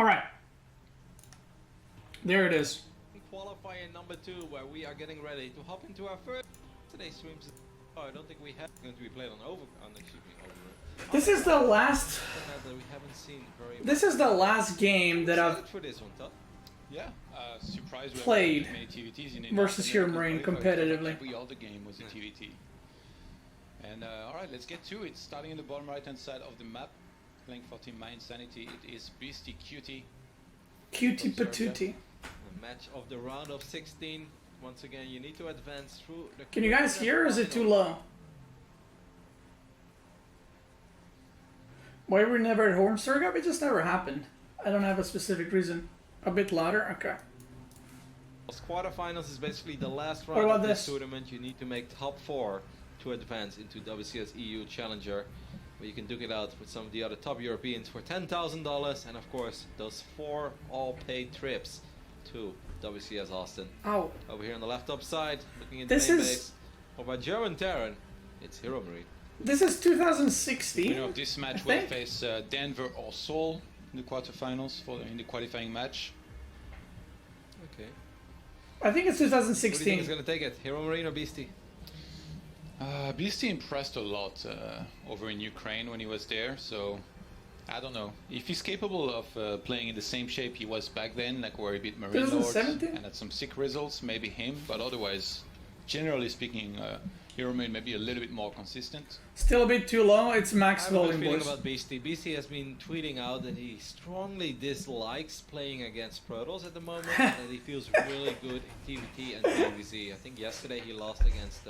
All right. There it is. Qualifier number 2, where we are getting ready to hop into our first today's streams. Oh, I don't think we have going to be played on over. This is the last. That we haven't seen very This is the last game that I've for this one, Todd. Yeah, surprised played many TVTs in versus HeroMarine competitively. Every other game was a TVT. And alright, let's get to it. Starting in the bottom right hand side of the map, playing for Team My Insanity, it is Beastyqt. Cutie patootie. The match of the round of 16. Once again, you need to advance through the... Can you guys hear or is it too low? Why were we never at home, StarCraft? It just never happened. I don't have a specific reason. A bit louder? Okay. Quarterfinals is basically the last What round about of this this? tournament. You need to make top 4 to advance into WCS EU Challenger, where you can duke it out with some of the other top Europeans for $10,000, and of course those 4 all-paid trips to WCS Austin. Ow. Over here on the left top side, looking at This the main is- base of our German Terran, it's HeroMarine. This is 2016. Winner of this match I will think. face Denver or Seoul in the quarterfinals in the qualifying match. Okay. I think it's Who do you think is 2016. going to take it, HeroMarine or Beastie? Beastie impressed a lot over in Ukraine when he was there, so I don't know. If he's capable of playing in the same shape he was back then, like where he beat Marine Lords 2017? and had some sick results, maybe him, but otherwise, generally speaking, HeroMarine may be a little bit more consistent. Still a bit too low. It's max I have a good volume, feeling boys. about Beastie. Beastie has been tweeting out that he strongly dislikes playing against Protoss at the moment, and that he feels really good in TVT and PvZ. I think yesterday he lost against...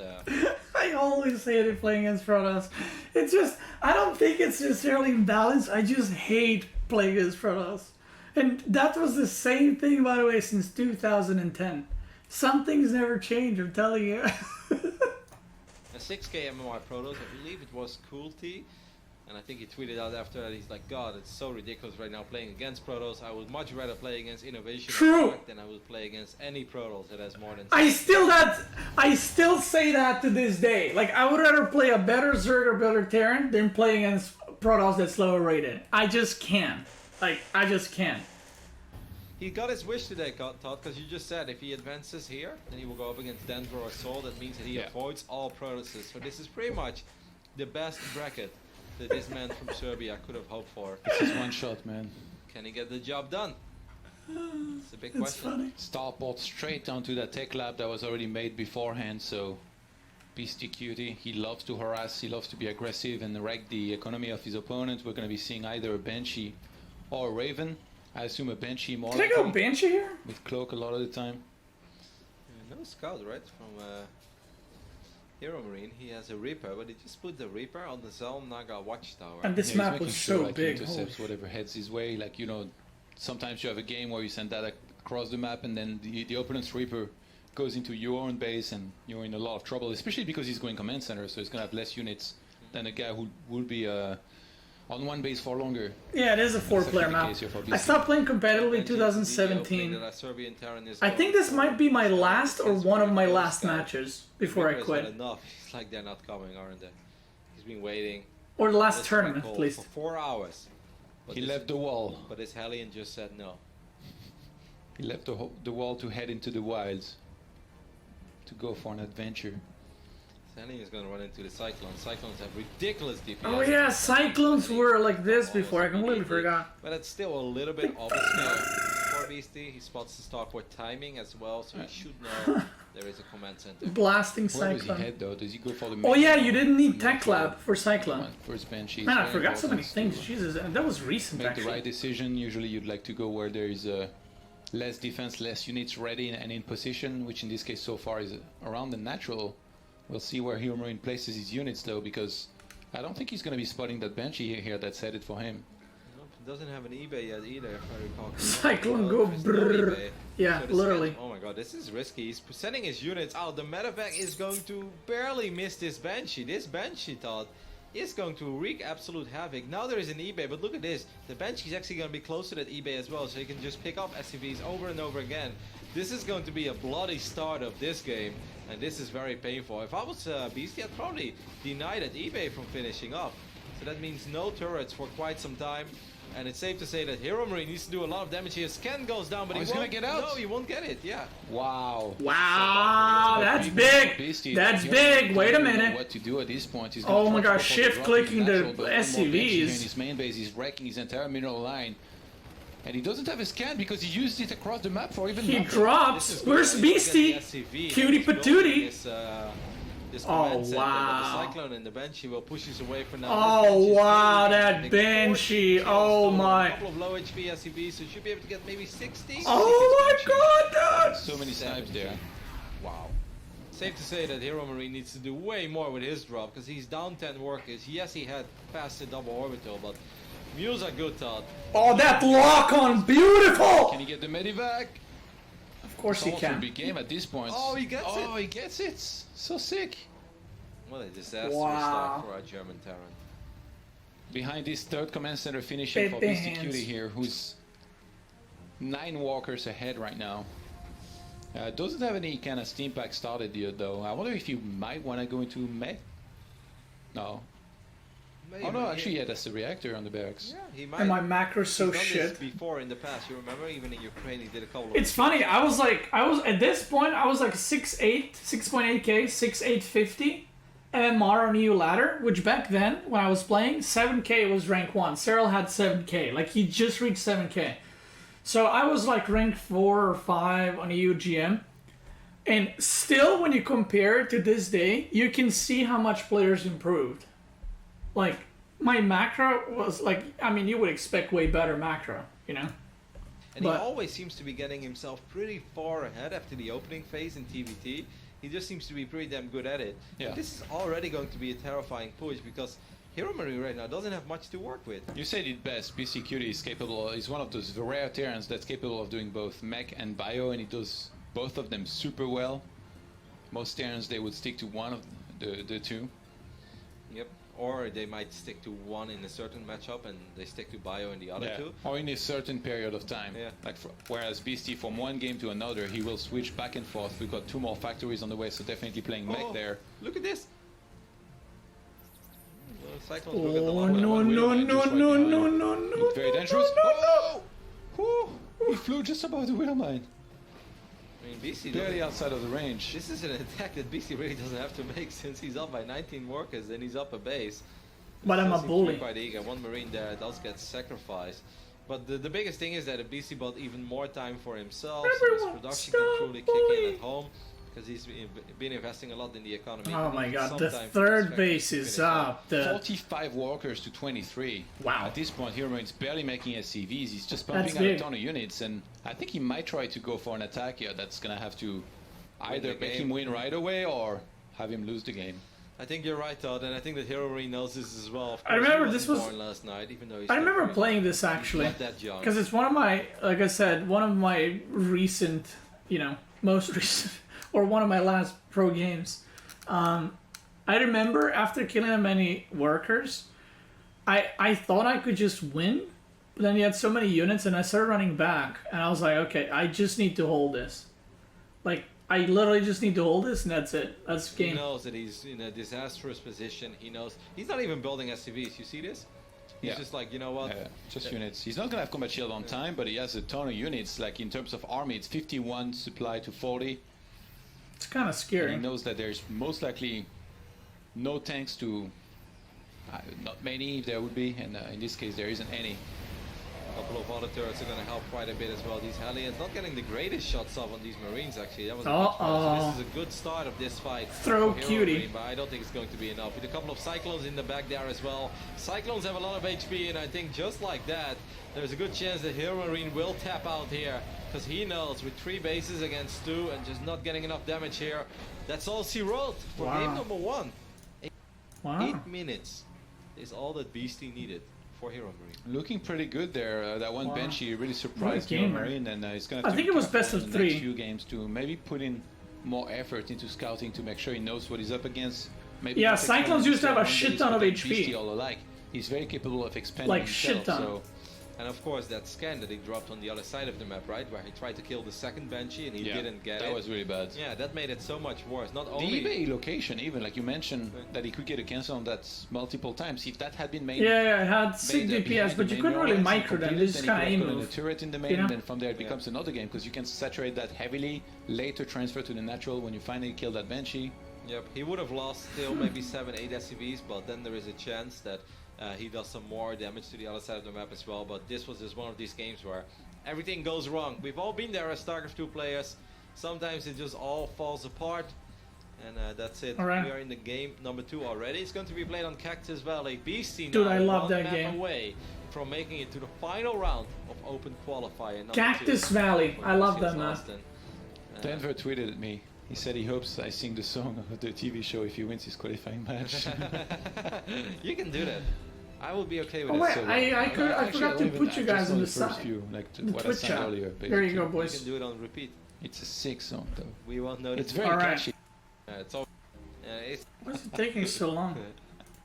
I always say it playing against Protoss. It's just, I don't think it's necessarily imbalanced. I just hate playing against Protoss. And that was the same thing, by the way, since 2010. Some things never change, I'm telling you. a 6k MMR Protoss, I believe it was Coolty, and I think he tweeted out after that, he's like, God, it's so ridiculous right now playing against Protoss. I would much rather play against Innovation True. than I would play against any Protoss that has more than... I still say that to this day. Like, I would rather play a better Zerg or better Terran than play against Protoss that's lower rated. I just can't. Like, I just can't. He got his wish today, Todd, because you just said if he advances here, then he will go up against Denver or Seoul. That means that he avoids all Protosses. So this is pretty much the best bracket that this man from Serbia could have hoped for. It's just one shot, man. Can he get the job done? It's a big question. Funny. Starport straight onto that tech lab that was already made beforehand, so Beastyqt, he loves to harass, he loves to be aggressive and wreck the economy of his opponent. We're going to be seeing either a Banshee or a Raven. I assume a Banshee more Can I go likely, Banshee here? with Cloak a lot of the time. No scout, right? From HeroMarine. He has a Reaper, but he just put the Reaper on the Zelm Naga watchtower. And this Yeah, he's map making was sure, so like, he big. intercepts Holy whatever heads his way. Like, you know, sometimes you have a game where you send that across the map and then the opponent's Reaper goes into your own base and you're in a lot of trouble, especially because he's going command center, so he's going to have less units than a guy who will be on one base for longer. Yeah, it is a four-player That's actually the map. case here for I BC. stopped playing competitively in And the opening 2017. that our Serbian Terran is I think going this for. might be my last or Since one of my Reaper last scout, matches before I Reaper has had quit. enough. It's like they're not coming, aren't they? He's been waiting. Or the last This tournament, call at least. for 4 hours. But He this- left the wall. But this Hellion just said no. He left the wall to head into the wilds to go for an adventure. Hellion is going to run into the Cyclones. Cyclones have ridiculous DPS. Oh yeah, Cyclones were like this before. I completely forgot. But it's still a little bit of a scale for Beastie. He spots the Starport timing as well, so he should know there is a command center. Blasting Where does he Cyclone. head though? Does he go for the Oh main yeah, or you didn't need not Tech for Lab for the Cyclone. first Banshee? Man, I It's forgot very so many important things. to Jesus, and that was recent Make the actually. right decision. Usually you'd like to go where there is less defense, less units ready and in position, which in this case so far is around the natural. We'll see where HeroMarine places his units though, because I don't think he's going to be spotting that Banshee here that's headed for him. Nope, it doesn't have an eBay yet either, if I recall. Cyclone No, go there's no brrrr. eBay. Yeah, So the literally. scan- oh my god, this is risky. He's sending his units out. The medevac is going to barely miss this Banshee. This Banshee, Todd, is going to wreak absolute havoc. Now there is an eBay, but look at this. The Banshee is actually going to be close to that eBay as well, so you can just pick up SCVs over and over again. This is going to be a bloody start of this game, and this is very painful. If I was Beastie, I'd probably deny that eBay from finishing up. So that means no turrets for quite some time. And it's safe to say that HeroMarine needs to do a lot of damage here. Scan goes down, but he's won't gonna get out. No, he won't get it. Yeah. Wow. Wow, that's big. Beastyqt, That's Hero big. Wait a doesn't know minute. What to do at this point? He's Oh gonna my try to gosh, go for shift drop clicking in the natural, but one more bench here in SCVs. his main base, he's wrecking his entire mineral line. And he doesn't have a scan because he used it across the map for even He nothing. drops. Where's Beasty? Cutie patootie. This Oh, command center, wow. but the Cyclone and the Banshee will push us away for now. Oh, This Banshee's wow, really that big. Banshee. 4 kills Oh, total, my. A couple of low HP SCVs, so should be able to get maybe 60. Oh my god, dude! So many snipes there. Wow. Safe to say that HeroMarine needs to do way more with his drop, because he's down 10 workers. Yes, he had passed the double orbital, but mules are good, Todd. Oh, that lock on, beautiful! Can he get the medivac? Of course he It's also a can. big game at this point. Oh, he gets it. Oh, he gets it. So sick. What a disastrous Wow. start for our German Terran. Behind this third command center finishing for Big Beastyqt hands. here, who's 9 walkers ahead right now. Doesn't have any kind of steam pack started yet though. I wonder if you might want to go into mech. No. Maybe, Oh no, actually yeah, that's the reactor on the barracks. Yeah, he might. And my macro's so He's done shit. this before in the past. You remember, even in Ukraine, he did a couple of. It's funny, I was at this point, I was like 6'8", 6.8k, 6'850 MMR on EU ladder, which back then, when I was playing, 7k was rank 1. Cyril had 7k, like he just reached 7k. So I was like rank 4 or 5 on EU GM. And still, when you compare it to this day, you can see how much players improved. Like, my macro was like, I mean, you would expect way better macro, you know? And But- he always seems to be getting himself pretty far ahead after the opening phase in TVT. He just seems to be pretty damn good at it. Yeah. But this is already going to be a terrifying push because HeroMarine right now doesn't have much to work with. You said it best. Beastyqt is capable. Is one of those rare Terrans that's capable of doing both mech and bio, and he does both of them super well. Most Terrans they would stick to one of the two. Yep. Or they might stick to one in a certain matchup and they stick to bio in the other two. Or in a certain period of time. Yeah. Like whereas Beasty from one game to another, he will switch back and forth. We've got 2 more factories on the way, so definitely playing mech there. Look at this. Cyclones Oh, look at the no, line. no, Wheel no, line no, just right no, behind. no, no, no, Looked very no, dangerous. no, no. Oh! Whew! He flew just above the wheel line. I mean, BC Barely outside of the range. This is an attack that BC really doesn't have to make since he's up by 19 workers and he's up a base. But I'm a Still seems to be bully. Quite eager. One Marine there does get sacrificed. But the biggest thing is that a BC bought even more time for himself, so his Everyone production stop can truly kick in bullying. at home because he's been investing a lot in the economy. Oh my It god, takes the some time for third this base factory to is finish up. up. The 45 walkers to 23. Wow. At this point, HeroMarine's barely making SCVs. He's just That's pumping out a big. ton of units, and I think he might try to go for an attack here that's gonna have to either the make game. him win right away or have him lose the game. I think you're right, Todd, and I think that HeroMarine knows this as well. Of I course, remember he this wasn't was- born last night, even though he's I still remember pretty playing young. this actually He's not that young. because it's one of my, like I said, one of my recent, most recent, or one of my last pro games. I remember after killing that many workers, I thought I could just win, but then he had so many units, and I started running back, and I was like, okay, I just need to hold this. Like, I literally just need to hold this, and that's it. That's He game. knows that he's in a disastrous position. He knows he's not even building SCVs. You see this? He's Yeah. just like, you know what? Just units. He's not gonna have combat shield on time, but he has a ton of units. Like in terms of army, it's 51 supply to 40. It's kind of And scary. he knows that there's most likely no tanks to, not many if there would be, and in this case there isn't any. A couple of other turrets are going to help quite a bit as well. These Hellions not getting the greatest shots off on these Marines actually. That was a good fight. So this is a good start of this fight. Throw for cutie. HeroMarine, but I don't think it's going to be enough. With a couple of Cyclones in the back there as well. Cyclones have a lot of HP, and I think just like that, there's a good chance that HeroMarine will tap out here. Because he knows with 3 bases against 2 and just not getting enough damage here, that's all she wrote for Wow. game number 1. Wow. 8 minutes is all that Beastie needed for HeroMarine. Looking pretty good there. That one Wow. Banshee really surprised What a gamer. HeroMarine, and he's gonna. I have think to it was be careful best in of the 3. next few games to maybe put in more effort into scouting to make sure he knows what he's up against. Maybe Yeah, not Cyclones expand used to have a himself on shit base, ton but of then HP. Beastie all alike. He's very capable of expanding Like, himself. shit ton. So And of course that scan that he dropped on the other side of the map, right, where he tried to kill the second Banshee and he didn't get it. That was really bad. Yeah, that made it so much worse. Not The only eBay location, even like you mentioned, that he could get a cancel on that multiple times. If that had been made, Yeah, it had 6 made DPS, behind but the you main couldn't really lines and micro them. completed, They just then kind of you aim could have put move. a turret in the main, You know? and from there it becomes another game because you can saturate that heavily, later transfer to the natural when you finally kill that Banshee. Yep, he would have lost still maybe 7-8 SCVs, but then there is a chance that he does some more damage to the other side of the map as well. But this was just one of these games where everything goes wrong. We've all been there as StarCraft II players. Sometimes it just all falls apart. And that's it. Alright. We are in the game number 2 already. It's going to be played on Cactus Valley. Beastyqt Dude, now I love one that map game. away from making it to the final round of Open Qualifier number Cactus 2 Valley. for I love WCS that map. Austin. Denver tweeted at me. He said he hopes I sing the song of the TV show if he wins his qualifying match. You can do that. I will be okay with Oh it. wait, So I Actually, forgot to don't put even- you guys just on the first side. few, like The what I Twitch sang chat. earlier. There you basically. go, you boys. can do it on repeat. It's a sick song though. We won't notice. It's very Alright. catchy. It's all. It's Why is it taking so long?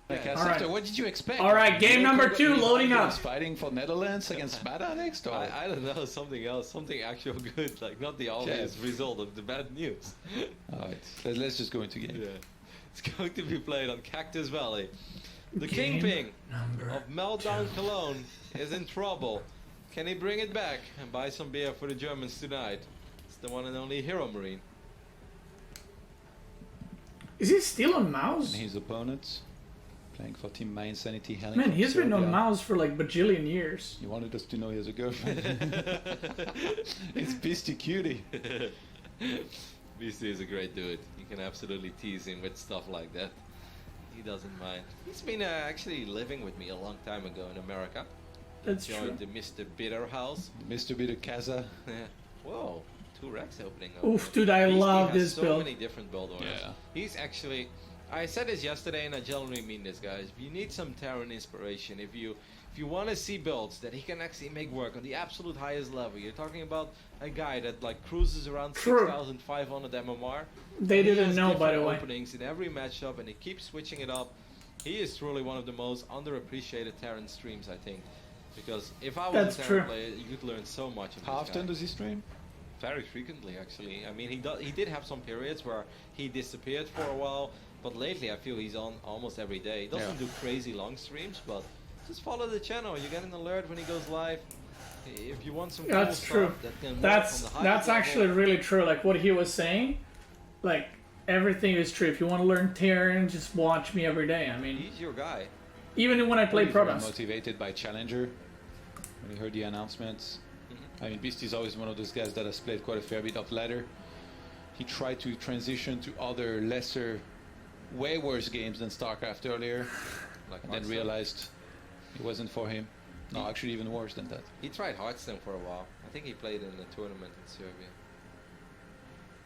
Like, Yeah. Sefter, what did you expect? Alright, game number 2 loading up. He's fighting for Netherlands against Mada next, or I don't know, something else, something actual good, like not the obvious result of the bad news. Alright, let's just go into game. Yeah. It's going to be played on Cactus Valley. The Game Kingpin number of Meltdown Cologne is in trouble. Can he bring it back and buy some beer for the Germans tonight? It's the one and only HeroMarine. Is he still on And mouse? his opponents playing for Team My Insanity Helen. Man, he's been on Serbia. mouse for like bajillion years. He wanted us to know he has a girlfriend. It's Beastyqt. BC is a great dude. You can absolutely tease him with stuff like that. He doesn't mind. He's been actually living with me a long time ago in America. That's true. Joined the Mr. Bitter house. Mr. Bitter Casa. Yeah. Whoa, 2 racks opening up. Oof, dude, I Beastie love has this so build. many different build orders. Yeah. He's actually, I said this yesterday and I genuinely mean this, guys. If you need some Terran inspiration, if you want to see builds that he can actually make work on the absolute highest level, you're talking about a guy that like cruises around True. 6,500 MMR. They He didn't has know, by the different way. openings in every matchup and he keeps switching it up. He is truly one of the most underappreciated Terran streams, I think. Because if I was That's a Terran true. player, you could learn so much of How this guy. often does he stream? Very frequently, actually. I mean, he did have some periods where he disappeared for a while, but lately I feel he's on almost every day. He doesn't Yeah. do crazy long streams, but just follow the channel. You get an alert when he goes live. If you want some cool That's stuff true. that can work That's on the highest that's level, actually really true. Like what he was saying, like everything is true. If you want to learn Terran, just watch me every day. I mean, he's your guy. even when I play He's very Protoss. motivated by Challenger. When he heard the announcements. I mean, Beast is always one of those guys that has played quite a fair bit of ladder. He tried to transition to other lesser, way worse games than StarCraft earlier, Like and then Hearthstone. realized it wasn't for him. No, actually even worse than that. He tried Hearthstone for a while. I think he played in a tournament in Serbia.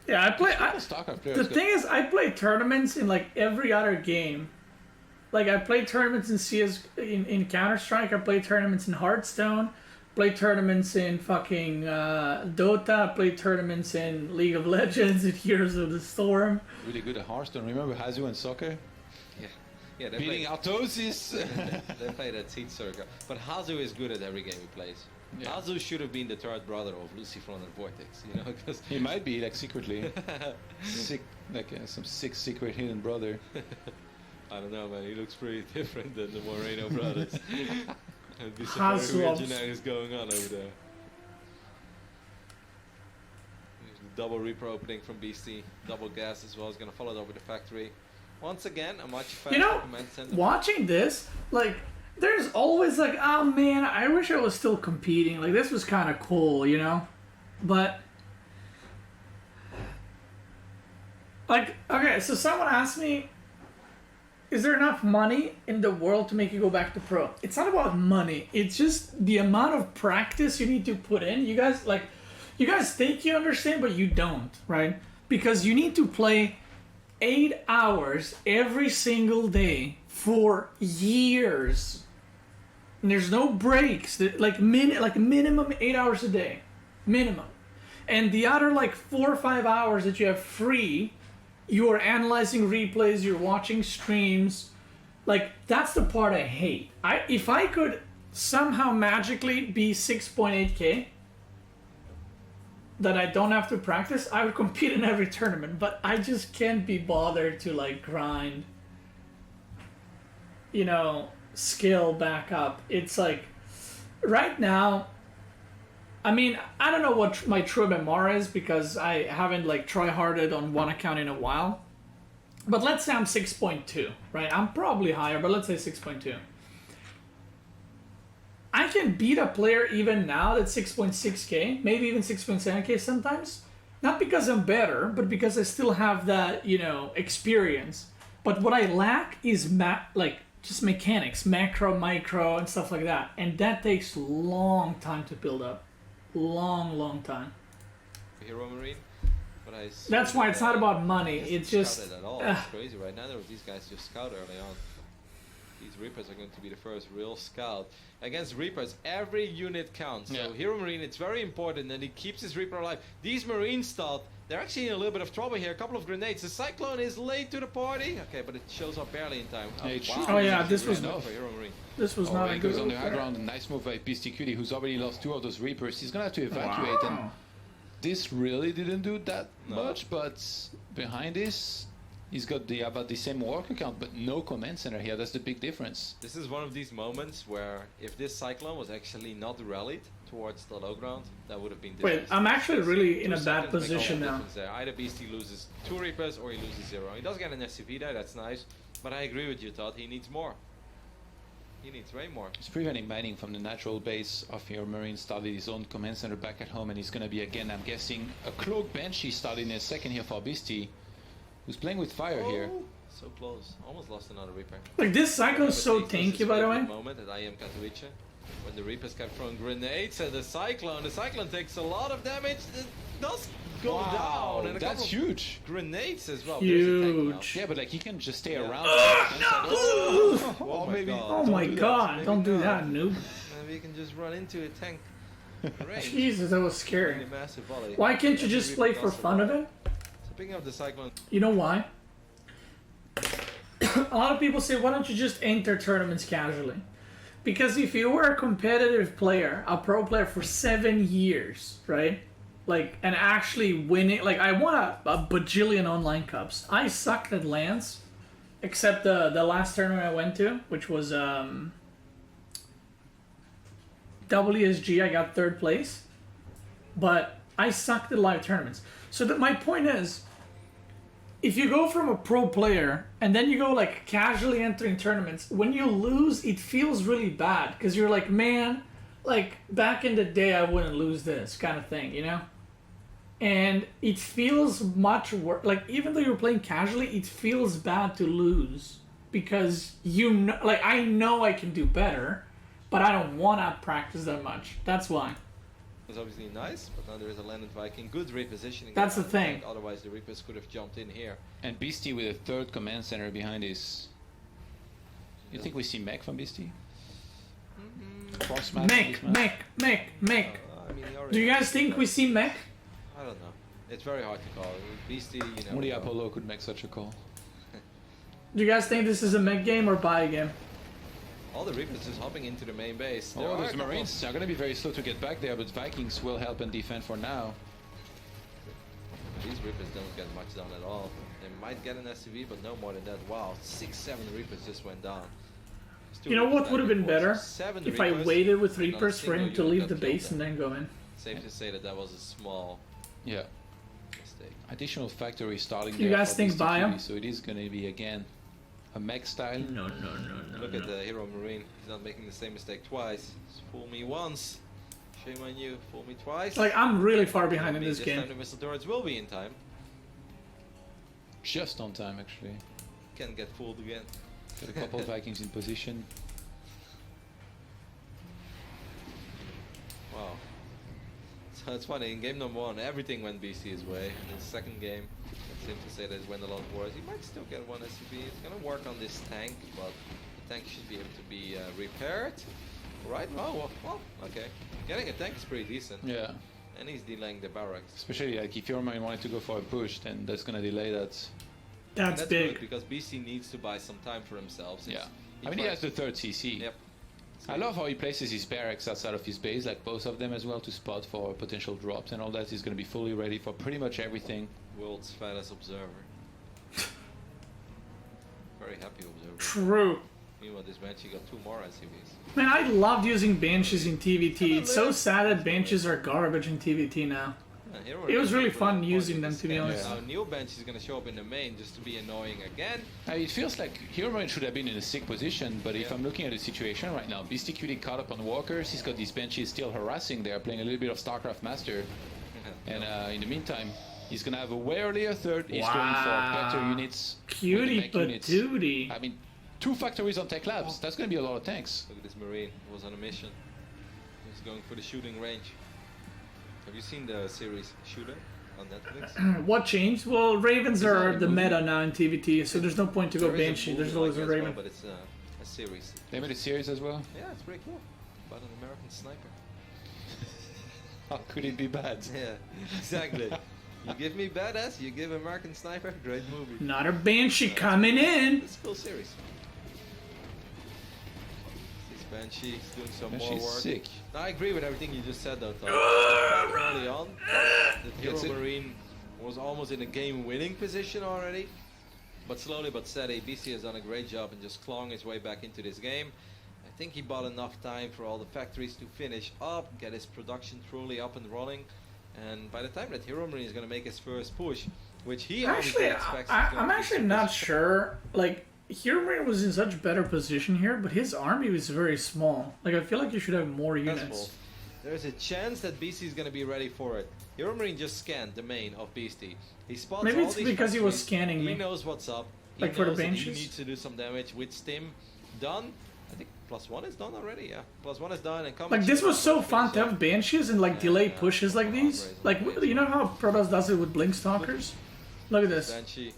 Yeah, I play. StarCraft The players thing is, I play tournaments in like every other game. Like I play tournaments in CS, in Counter Strike. I play tournaments in Hearthstone. Play tournaments in fucking Dota. Play tournaments in League of Legends and Heroes of the Storm. really good at Hearthstone. Remember Hazu and soccer? Yeah, they Beating played, Artosis! they played at Seed Circle. But Hazu is good at every game he plays. Yeah. Hazu should have been the third brother of Lucifron and Vortex, you know, because He might be, like, secretly. Some sick secret hidden brother. I don't know, man. He looks pretty different than the Moreno brothers. There'd be some Hazu very weird loves- genetics going on over there. There's the double Reaper opening from BC. Double gas as well is going to follow it over the factory. Once again, a much faster You know, command center. watching this, like, there's always like, oh man, I wish I was still competing. Like, this was kind of cool, you know? But, like, okay, so someone asked me, is there enough money in the world to make you go back to pro? It's not about money. It's just the amount of practice you need to put in. You guys think you understand, but you don't, right? Because you need to play 8 hours every single day for years. And there's no breaks. Like minimum 8 hours a day. Minimum. And the other like 4 or 5 hours that you have free, you are analyzing replays, you're watching streams. Like, that's the part I hate. If I could somehow magically be 6.8k, that I don't have to practice, I would compete in every tournament, but I just can't be bothered to like grind, you know, skill back up. It's like, right now, I mean, I don't know what my true MMR is because I haven't like try-harded on one account in a while. But let's say I'm 6.2, right? I'm probably higher, but let's say 6.2. I can beat a player even now that's 6.6k, maybe even 6.7k sometimes. Not because I'm better, but because I still have that, you know, experience. But what I lack is just mechanics, macro, micro, and stuff like that. And that takes long time to build up. Long time. HeroMarine, but that's why it's not about money. It's just at all. It's crazy right now. These guys just scout early on. These Reapers are going to be the first real scout. Against Reapers, every unit counts. So HeroMarine, it's very important that he keeps his Reaper alive. These Marines thought they're actually in a little bit of trouble here. A couple of grenades. The Cyclone is late to the party. Okay, but it shows up barely in time. Oh yeah, this was not for HeroMarine. This was not a he good goes on the high player. ground. Nice move by Beastyqt, who's already lost 2 of those Reapers. He's gonna have to evacuate, and this really didn't do that much. But behind this, he's got about the same work account, but no command center here. That's the big difference. This is one of these moments where if this Cyclone was actually not rallied towards the low ground, that would have been Wait, disaster. I'm actually really in a 2 bad seconds make all the position now. difference there. Either Beastie loses 2 Reapers or he loses 0. He does get an SCV there, that's nice. But I agree with you, Todd. He needs more. He needs way more. He's preventing mining from the natural base of HeroMarine. Started his own command center back at home, and he's going to be again, I'm guessing, a Cloak Banshee starting in a second here for Beastie, who's playing with fire here. So close. Almost lost another Reaper. Like this cycle is so tanky, by the way. Moment at IM Katowice, when the Reapers kept throwing grenades at the Cyclone takes a lot of damage. It does go down. And That's huge. Grenades as well. Huge. Yeah, but like he can just stay around. Oh my god. Oh my god! Don't do that, noob. Maybe you can just run into a tank. Range. Jesus, that was scary. Really massive volley. Why can't you just play for fun of it? So picking up the Cyclone. You know why? A lot of people say, why don't you just enter tournaments casually? Because if you were a competitive player, a pro player for 7 years, right? Like, and actually winning, like I won a bajillion online cups. I sucked at lands, except the last tournament I went to, which was WSG. I got 3rd place, but I sucked at live tournaments. So that my point is, if you go from a pro player and then you go like casually entering tournaments, when you lose, it feels really bad because you're like, man, like back in the day, I wouldn't lose this kind of thing, you know? And it feels much worse. Like even though you're playing casually, it feels bad to lose because you know, like I know I can do better, but I don't want to practice that much. That's why. Was obviously nice, but now there is a landed Viking. Good repositioning. That's the thing. Otherwise, the Reapers could have jumped in here. And Beastie with a 3rd command center behind his. You think we see mech from Beastie? Mech. I mean, Do you guys think we see mech? I don't know. It's very hard to call. Beastie, you know. Only Apollo could make such a call. Do you guys think this is a mech game or buy game? All the Reapers just hopping into the main base. Oh, those Marines are going to be very slow to get back there, but Vikings will help and defend for now. These Reapers don't get much done at all. They might get an SCV, but no more than that. Wow, 6-7 Reapers just went down. You know what would have been better? If I waited with and not a Reapers for him to single leave unit the got killed base and there. then go in. Safe to say that that was a small Yeah. mistake. Additional factory starting You there guys for think Beastie bio? Cutie, so it is going to be again a mech style. No. Look at the HeroMarine. He's not making the same mistake twice. Just fool me once. Shame on you. Fool me twice. Like, I'm really far behind in this This time game. the missile turrets will be in time. Just on time, actually. Can get fooled again. Got a couple of Vikings in position. Wow. So it's funny, in game number 1, everything went BC's way. In the second game, it seemed to say that it went a lot worse. He might still get one SCV. He's gonna work on this tank, but the tank should be able to be repaired. Right? Oh, well, okay. Getting a tank is pretty decent. Yeah. And he's delaying the barracks. Especially like if HeroMarine wanted to go for a push, then that's going to delay that. That's Good big. because BC needs to buy some time for himself. since Yeah. he I mean, he tried- has the 3rd CC. Yep. I love how he places his barracks outside of his base, like both of them as well, to spot for potential drops and all that. He's going to be fully ready for pretty much everything. World's fattest observer. Very happy observer. True. Meanwhile, this Banshee got 2 more SCVs. Man, I loved using Banshees in TVT. It's so sad that Banshees are garbage in TVT now. It was really fun using them, to be honest. Now, new Banshee is going to show up in the main just to be annoying again. It feels like HeroMarine should have been in a sick position, but if I'm looking at the situation right now, Beastyqt caught up on walkers, he's got these Banshees still harassing there, playing a little bit of StarCraft Master. And in the meantime, he's going to have a way earlier third, he's going for better units. Cutie patootie. I mean, 2 factories on Tech Labs, that's going to be a lot of tanks. Look at this Marine, he was on a mission. He's going for the shooting range. Have you seen the series Shooter on Netflix? What changed? Well, Ravens are the meta now in TVT, so there's no point to go Banshee. There's always a Raven. Well, but it's a series. They made a series as well? Yeah, it's pretty cool. About an American sniper. How could it be bad? Yeah, exactly. You give me badass, you give American sniper, great movie. Another Banshee coming in. It's a cool series. Banshee is doing some more work. Sick. Now, I agree with everything you just said, though, Tom. Early on, the HeroMarine was almost in a game-winning position already. But slowly but steady, BC has done a great job in just clawing his way back into this game. I think he bought enough time for all the factories to finish up, get his production truly up and running. And by the time that HeroMarine is going to make his first push, which he actually expects... I'm actually not sure. Like, HeroMarine was in such better position here, but his army was very small. Like, I feel like you should have more units. There's a chance that BC is going to be ready for it. HeroMarine just scanned the main of Beasty. He spots Maybe all it's these because he was factories. scanning me. He knows what's up. He like for the knows that Banshees? he needs to do some damage with Stim. Done. I think +1 is done already, yeah. +1 is done. And like, this was so fun to have Banshees and, like, delay pushes like these. Like, you know how Protoss does it with Blinkstalkers? Look at this. Banshee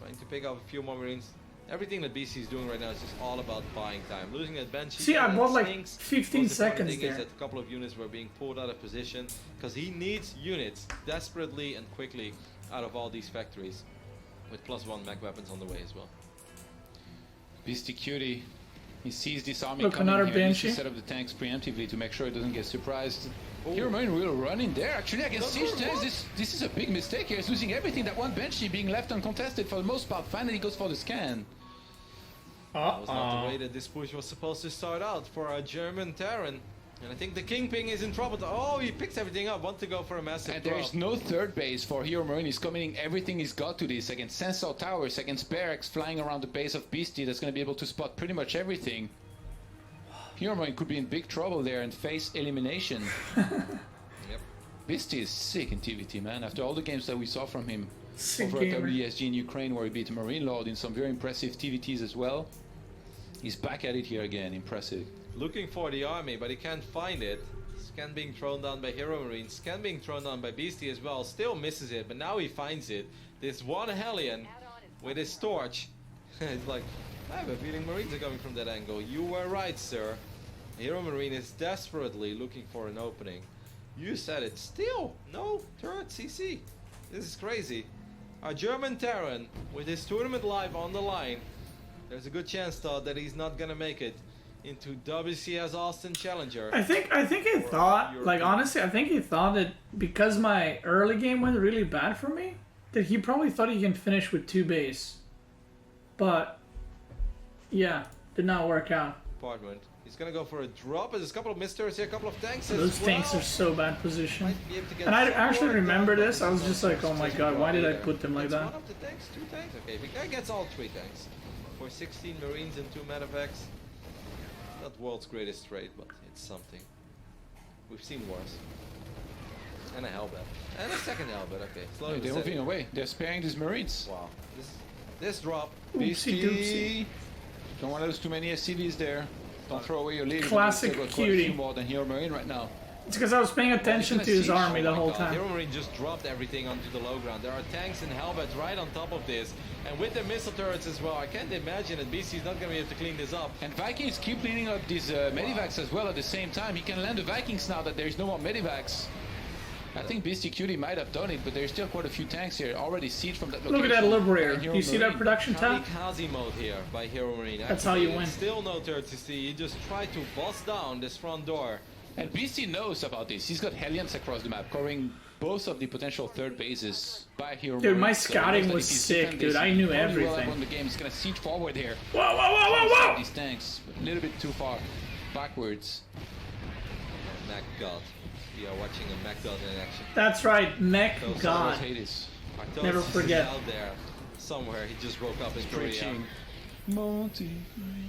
trying to pick up a few more Marines. Everything that BC is doing right now is just all about buying time. Losing that Banshee. See, I bought like stinks. 15 seconds thing there. is that a couple of units were being pulled out of position because he needs units desperately and quickly out of all these factories, with +1 mech weapons on the way as well. Beastyqt, he sees this army Look, coming another here. He needs to Banshee. set up the tanks preemptively to make sure it doesn't get surprised. HeroMarine will run in there. Actually, against siege tanks, this is a big mistake here. He's losing everything. That one Banshee being left uncontested for the most part. Finally, he goes for the scan. That was not the way that this push was supposed to start out for a German Terran. And I think the Kingpin is in trouble. Oh, he picks everything up. Want to go for a massive And there is no third base for HeroMarine. He's committing everything he's got to this against sensor towers, against barracks flying around the base of Beastie. That's going to be able to spot pretty much everything. HeroMarine could be in big trouble there and face elimination. Yep. Beastie is sick in TVT, man. After all the games that we saw from him Sick over at gamer. WSG in Ukraine, where he beat Marine Lord in some very impressive TVTs as well. He's back at it here again. Impressive. Looking for the army, but he can't find it. Scan being thrown down by HeroMarine. Scan being thrown down by Beastie as well. Still misses it, but now he finds it. This one Hellion with his torch. It's like, I have a feeling Marines are coming from that angle. You were right, sir. HeroMarine is desperately looking for an opening. You said it. Still, no turret CC. This is crazy. A German Terran with his tournament live on the line. There's a good chance, Todd, that he's not gonna make it into WCS Austin Challenger. I think he thought, like, honestly, I think he thought that because my early game went really bad for me, that he probably thought he can finish with 2 base. But yeah, did not work out. Department. He's gonna go for a drop. There's a couple of misters here, a couple of tanks Those as well. tanks are so bad position. Might be able to get And I some actually more remember done, this. but I was this just one like, oh my just god, why did I there. put them like That's that? one of the tanks, 2 tanks. Okay, if the guy gets all 3 tanks for 16 Marines and 2 medevacs, not world's greatest trade, but it's something. We've seen worse. And a Hellbat. And a second Hellbat, okay. Slowly They're but steady. moving away. They're sparing these Marines. Wow. This drop. Oopsie doopsie. Beastie. Don't want to lose too many SCVs there. Don't throw away your lead. Classic You've got quite a cutie. few more than HeroMarine right now. It's because I was paying attention to his army the whole time. HeroMarine just dropped everything onto the low ground. There are tanks and Hellbats right on top of this. And with the missile turrets as well, I can't imagine that BC is not going to be able to clean this up. And Vikings keep cleaning up these medivacs as well at the same time. He can land the Vikings now that there is no more medivacs. I think Beastyqt might have done it, but there's still quite a few tanks here. Already siege from that location. Look at that Liberator. And Do you see that HeroMarine. production tab? Kamikaze mode here by HeroMarine. That's how you win. Still no turret to see. You just try to bust down this front door. And Beasty knows about this. He's got Hellions across the map, covering both of the potential third bases by HeroMarine. Dude, my So scouting he knows that was if he's sick, defend dude. this, I knew he knows well up everything. on the game. He's gonna siege forward here. Whoa, whoa, whoa, whoa, whoa! These tanks a little bit too far backwards. Mech God. We are watching a Mech God in action. That's right, Mech Those God. Hades. Arctos Never is forget. out there somewhere. He just woke up in Korea. Clinching. Monty.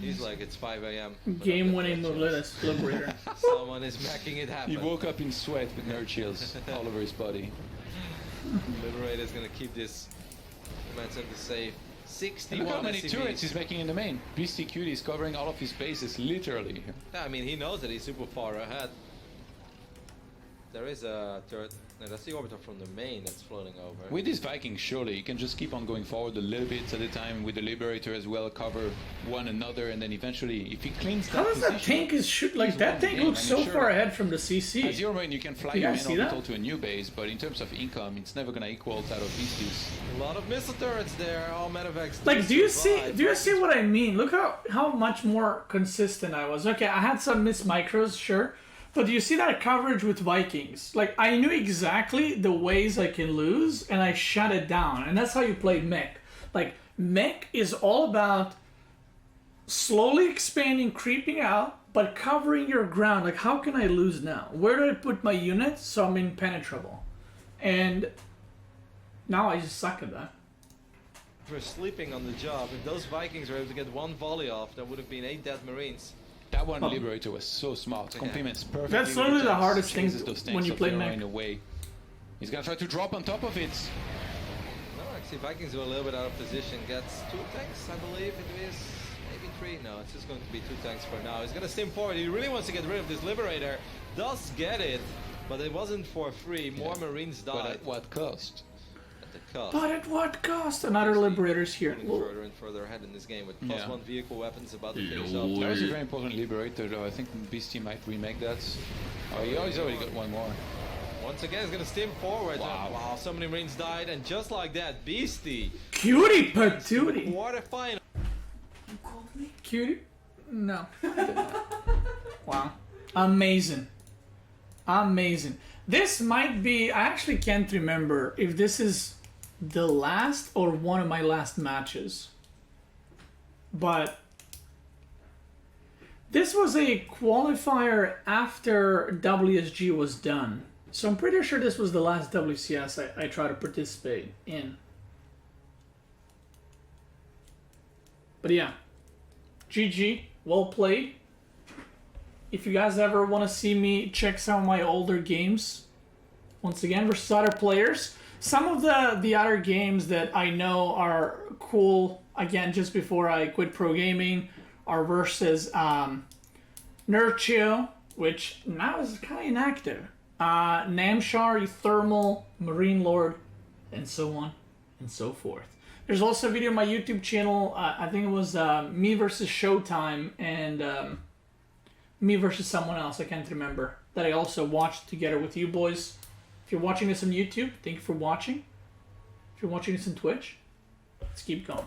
He's like, it's 5 a.m. Game-winning Mobilitas Liberator. Someone is making it happen. He woke up in sweat with nerd chills all over his body. Liberator is gonna keep this command center safe. 61 And look how many SCVs. turrets he's making in the main. Beastyqt is covering all of his bases, literally. Yeah, I mean, he knows that he's super far ahead. There is a turret. No, that's the orbiter from the main that's floating over. With these Vikings, surely, you can just keep on going forward a little bit at a time with the Liberator as well, cover one another, and then eventually, if he cleans that How does that position, tank is shoot like he's that won the tank game. looks I mean, so sure, far ahead from the As CC. HeroMarine, you can fly You your guys main see orbital that? to a new base, but in terms of income, it's never gonna equal that of Beasties. A lot of missile turrets there. All medevacs. Like, do you see? survive. Do you see what I mean? Look how much more consistent I was. Okay, I had some missed micros, sure, but do you see that coverage with Vikings? Like, I knew exactly the ways I can lose, and I shut it down, and that's how you play mech. Like, mech is all about slowly expanding, creeping out, but covering your ground. Like, how can I lose now? Where do I put my units so I'm impenetrable? And now I just suck at that. We're sleeping on the job. If those Vikings were able to get one volley off, there would have been 8 dead Marines. That one Liberator was so smart. Complements perfectly. That's with literally the tanks, hardest thing chases those when tanks you of play HeroMarine mech. away. He's gonna try to drop on top of it. No, actually, Vikings are a little bit out of position. Gets 2 tanks, I believe it is. Maybe 3. No, it's just going to be 2 tanks for now. He's going to stim forward. He really wants to get rid of this Liberator. Does get it, but it wasn't for free. More Marines But died at what cost? at the cost. But at what cost? Another Liberator's here. Getting further and further ahead in this game with plus Yeah. 1 vehicle weapons about to finish up. That was a very important Liberator, though. I think Beastie might remake that. Oh, he's already got one more. Once again, he's going to stim forward. Wow. Wow, so many Marines died, and just like that, Beastie. Cutie patootie. Quarterfinal. You called me cutie? No. Wow. Amazing. Amazing. This might be, I actually can't remember if this is the last or one of my last matches. But this was a qualifier after WSG was done. So I'm pretty sure this was the last WCS I tried to participate in. But yeah, GG, well played. If you guys ever want to see me check some of my older games, once again, versus other players, some of the other games that I know are cool, again, just before I quit pro gaming, are versus Nurchio, which now is kind of inactive, Namshar, Thermal, Marine Lord, and so on and so forth. There's also a video on my YouTube channel, I think it was me versus Showtime, and me versus someone else, I can't remember, that I also watched together with you boys. If you're watching this on YouTube, thank you for watching. If you're watching this on Twitch, let's keep going.